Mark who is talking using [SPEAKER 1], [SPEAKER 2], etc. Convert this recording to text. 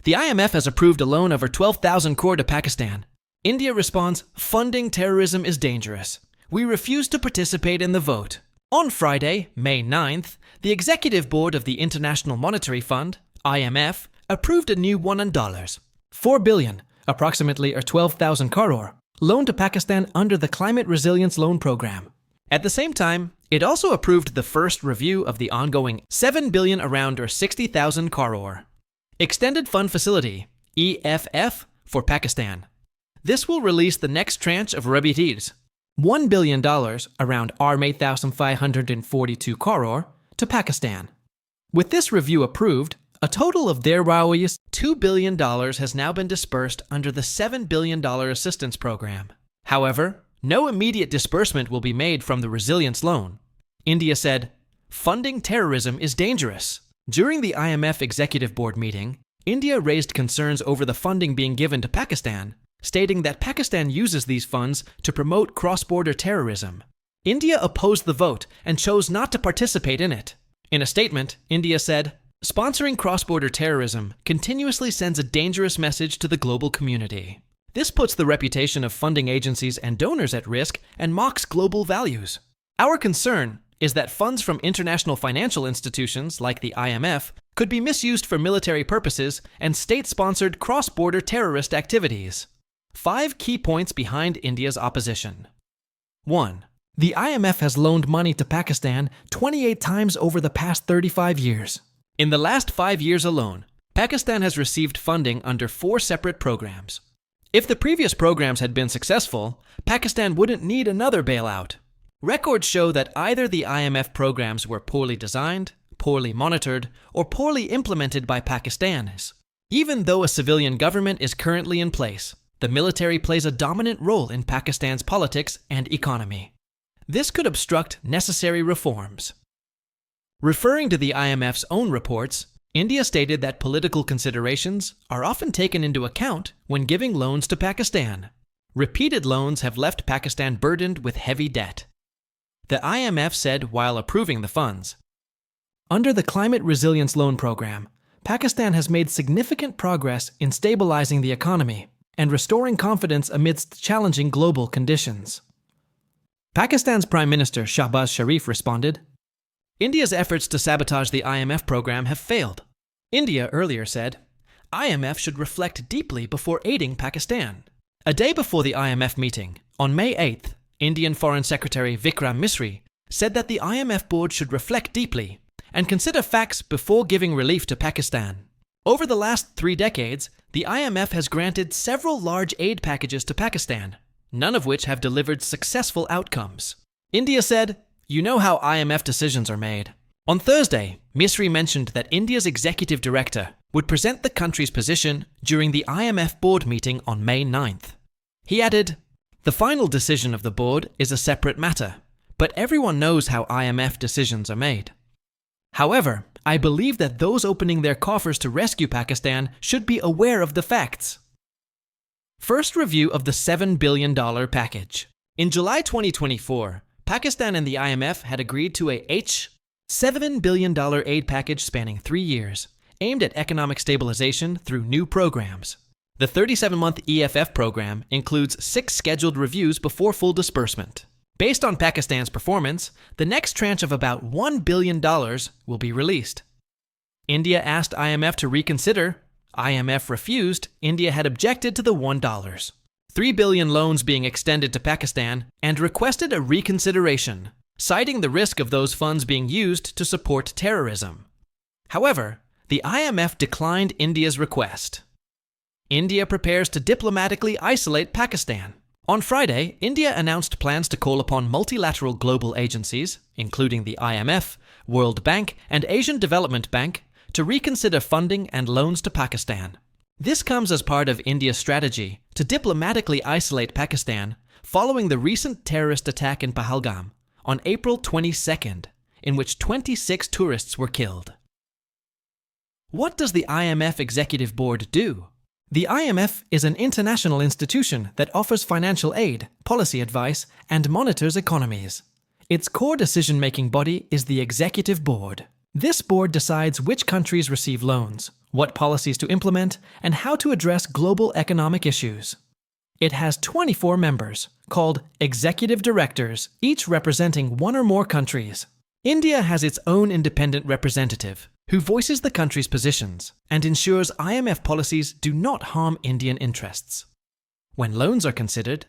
[SPEAKER 1] The IMF has approved a loan over 12,000 crore to Pakistan. India responds, funding terrorism is dangerous. We refuse to participate in the vote. On Friday, May 9th, the Executive Board of the International Monetary Fund, IMF, approved a new $4 billion, approximately 12,000 crore, loan to Pakistan under the Climate Resilience Loan Program. At the same time, it also approved the first review of the ongoing $7 billion around 60,000 crore Extended Fund Facility, EFF, for Pakistan. This will release the next tranche of remittances, $1 billion, around 8,542 crore, to Pakistan. With this review approved, a total of their $2 billion has now been dispersed under the $7 billion assistance program. However, no immediate disbursement will be made from the resilience loan. India said, funding terrorism is dangerous. During the IMF Executive Board meeting, India raised concerns over the funding being given to Pakistan, stating that Pakistan uses these funds to promote cross-border terrorism. India opposed the vote and chose not to participate in it. In a statement, India said, sponsoring cross-border terrorism continuously sends a dangerous message to the global community. This puts the reputation of funding agencies and donors at risk and mocks global values. Our concern is that funds from international financial institutions like the IMF could be misused for military purposes and state-sponsored cross-border terrorist activities. 5 key points behind India's opposition. 1. The IMF has loaned money to Pakistan 28 times over the past 35 years. In the last 5 years alone, Pakistan has received funding under 4 separate programs. If the previous programs had been successful, Pakistan wouldn't need another bailout. Records show that either the IMF programs were poorly designed, poorly monitored, or poorly implemented by Pakistanis. Even though a civilian government is currently in place, the military plays a dominant role in Pakistan's politics and economy. This could obstruct necessary reforms. Referring to the IMF's own reports, India stated that political considerations are often taken into account when giving loans to Pakistan. Repeated loans have left Pakistan burdened with heavy debt. The IMF said while approving the funds, under the Climate Resilience Loan Program, Pakistan has made significant progress in stabilizing the economy and restoring confidence amidst challenging global conditions. Pakistan's Prime Minister Shahbaz Sharif responded, India's efforts to sabotage the IMF program have failed. India earlier said, IMF should reflect deeply before aiding Pakistan. A day before the IMF meeting, on May 8th, Indian Foreign Secretary Vikram Misri said that the IMF board should reflect deeply and consider facts before giving relief to Pakistan. Over the last 3 decades, the IMF has granted several large aid packages to Pakistan, none of which have delivered successful outcomes. India said, you know how IMF decisions are made. On Thursday, Misri mentioned that India's executive director would present the country's position during the IMF board meeting on May 9th. He added, the final decision of the board is a separate matter, but everyone knows how IMF decisions are made. However, I believe that those opening their coffers to rescue Pakistan should be aware of the facts. First review of the $7 billion package. In July 2024, Pakistan and the IMF had agreed to a $7 billion aid package spanning 3 years, aimed at economic stabilization through new programs. The 37-month EFF program includes 6 scheduled reviews before full disbursement. Based on Pakistan's performance, the next tranche of about $1 billion will be released. India asked IMF to reconsider. IMF refused. India had objected to the $1. 3 billion loans being extended to Pakistan and requested a reconsideration, citing the risk of those funds being used to support terrorism. However, the IMF declined India's request. India prepares to diplomatically isolate Pakistan. On Friday, India announced plans to call upon multilateral global agencies, including the IMF, World Bank, and Asian Development Bank, to reconsider funding and loans to Pakistan. This comes as part of India's strategy to diplomatically isolate Pakistan following the recent terrorist attack in Pahalgam on April 22nd, in which 26 tourists were killed. What does the IMF Executive Board do? The IMF is an international institution that offers financial aid, policy advice, and monitors economies. Its core decision-making body is the Executive Board. This board decides which countries receive loans, what policies to implement, and how to address global economic issues. It has 24 members, called executive directors, each representing one or more countries. India has its own independent representative, who voices the country's positions and ensures IMF policies do not harm Indian interests. When loans are considered,